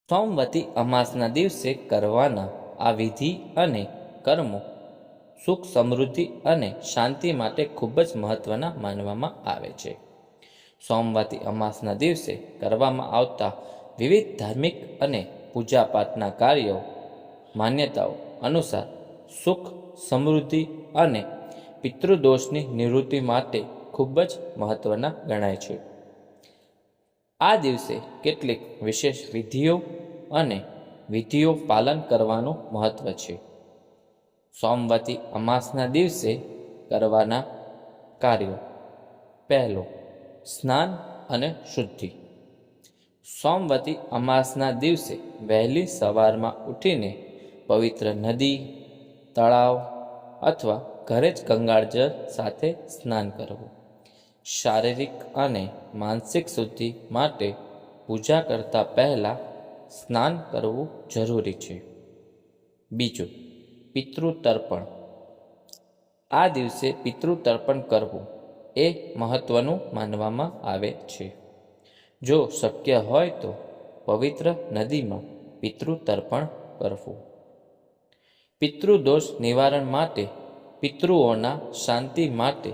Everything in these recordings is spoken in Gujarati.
સોમવતી અમાસના દિવસે કરવાના આ વિધિ અને કર્મો સુખ સમૃદ્ધિ અને શાંતિ માટે ખૂબ જ મહત્વના માનવામાં આવે છે. સોમવતી અમાસના દિવસે કરવામાં આવતા વિવિધ ધાર્મિક અને પૂજાપાઠના કાર્યો માન્યતાઓ અનુસાર સુખ સમૃદ્ધિ અને પિતૃદોષની નિવૃત્તિ માટે ખૂબ જ મહત્વના ગણાય છે. આ દિવસે કેટલીક વિશેષ વિધિઓ પાલન કરવાનું મહત્વ છે. સોમવતી અમાસના દિવસે કરવાના કાર્યો. પહેલો, સ્નાન અને શુદ્ધિ. સોમવતી અમાસના દિવસે વહેલી સવારમાં ઉઠીને પવિત્ર નદી, તળાવ અથવા ઘરે જ ગંગાજળ સાથે સ્નાન કરવું. શારીરિક અને માનસિક શુદ્ધિ માટે પૂજા કરતાં પહેલાં સ્નાન કરવું જરૂરી છે. બીજું, પિતૃતર્પણ. આ દિવસે પિતૃતર્પણ કરવું એ મહત્વનું માનવામાં આવે છે. જો શક્ય હોય તો પવિત્ર નદીમાં પિતૃતર્પણ કરવું. પિતૃદોષ નિવારણ માટે પિતૃઓના શાંતિ માટે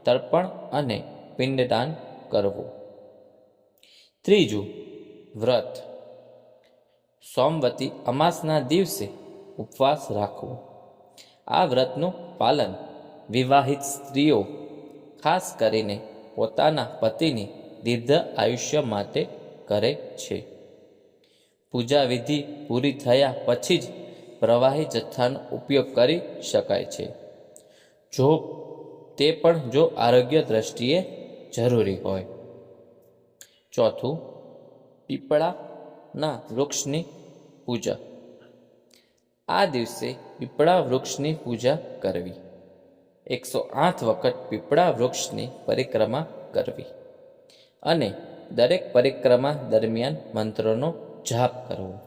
તર્પણ અને પિંડદાન કરવું. ત્રીજું, વ્રત. સોમવતી અમાસના દિવસે ઉપવાસ રાખવો. આ વ્રતનું પાલન વિવાહિત સ્ત્રીઓ ખાસ કરીને પોતાના પતિની દીર્ઘ આયુષ્ય માટે કરે છે. પૂજા વિધિ પૂરી થયા પછી જ પ્રવાહી જથ્થાનો ઉપયોગ કરી શકાય છે, તે પણ જો આરોગ્ય દ્રષ્ટિએ જરૂરી હોય. ચોથું, પીપળાના વૃક્ષની પૂજા. આ દિવસે પીપળા વૃક્ષની પૂજા કરવી. 108 વખત પીપળા વૃક્ષની પરિક્રમા કરવી અને દરેક પરિક્રમા દરમિયાન મંત્રોનો જાપ કરવો.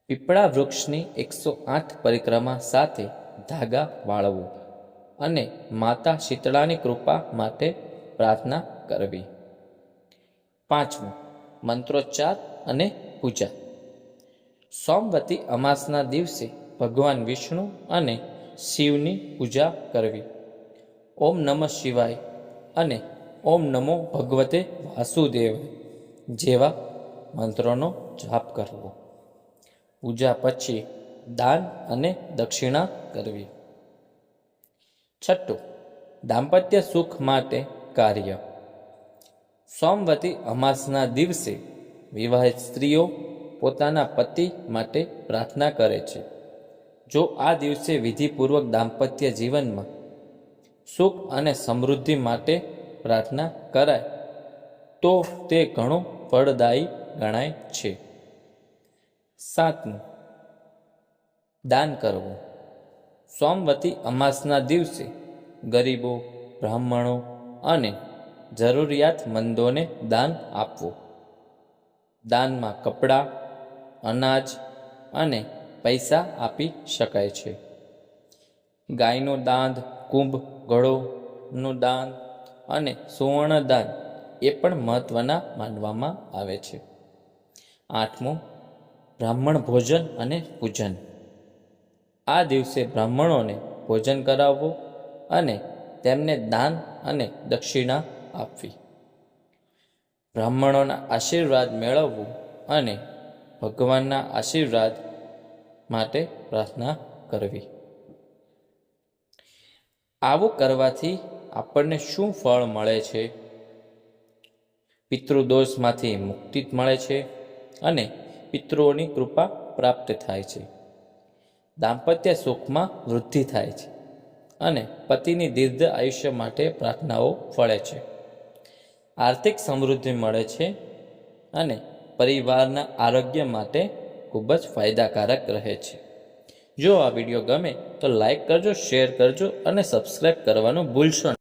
પીપળા વૃક્ષની 108 પરિક્રમા સાથે ધાગા વાળવું અને માતા શીતળાની કૃપા માટે પ્રાર્થના કરવી. પાંચમું, મંત્રોચ્ચાર અને પૂજા. સોમવતી અમાસના દિવસે ભગવાન વિષ્ણુ અને શિવની પૂજા કરવી. ઓમ નમઃ શિવાય અને ઓમ નમો ભગવતે વાસુદેવાય જેવા મંત્રોનો જાપ કરવો. પૂજા પછી દાન અને દક્ષિણા કરવી. છઠ્ઠું, દાંપત્ય સુખ માટે કાર્ય. સોમવતી અમાસના દિવસે વિવાહિત સ્ત્રીઓ પોતાના પતિ માટે પ્રાર્થના કરે છે. જો આ દિવસે વિધિપૂર્વક દાંપત્ય જીવનમાં સુખ અને સમૃદ્ધિ માટે પ્રાર્થના કરાય તો તે ઘણું ફળદાયી ગણાય છે. સાતમું, દાન કરવું. સોમવતી અમાસના દિવસે ગરીબો, બ્રાહ્મણો અને જરૂરિયાતમંદોને દાન આપવું. દાનમાં કપડાં, અનાજ અને પૈસા આપી શકાય છે. ગાયનું દાન, કુંભ ઘડોનું દાન અને સુવર્ણ દાન એ પણ મહત્વના માનવામાં આવે છે. આઠમું, બ્રાહ્મણ ભોજન અને પૂજન. આ દિવસે બ્રાહ્મણોને ભોજન કરાવવું અને તેમને દાન અને દક્ષિણા આપવી. બ્રાહ્મણોના આશીર્વાદ મેળવવું અને ભગવાનના આશીર્વાદ માટે પ્રાર્થના કરવી. આવું કરવાથી આપણને શું ફળ મળે છે? પિતૃદોષમાંથી મુક્તિ મળે છે અને પિતૃઓની કૃપા પ્રાપ્ત થાય છે. દાંપત્ય સુખમાં વૃદ્ધિ થાય છે અને પતિની દીર્ઘ આયુષ્ય માટે પ્રાર્થનાઓ ફળે છે. આર્થિક સમૃદ્ધિ મળે છે અને પરિવારના આરોગ્ય માટે ખૂબ જ ફાયદાકારક રહે છે. જો આ વિડીયો ગમે તો લાઈક કરજો, શેર કરજો અને સબસ્ક્રાઈબ કરવાનું ભૂલશો નહીં.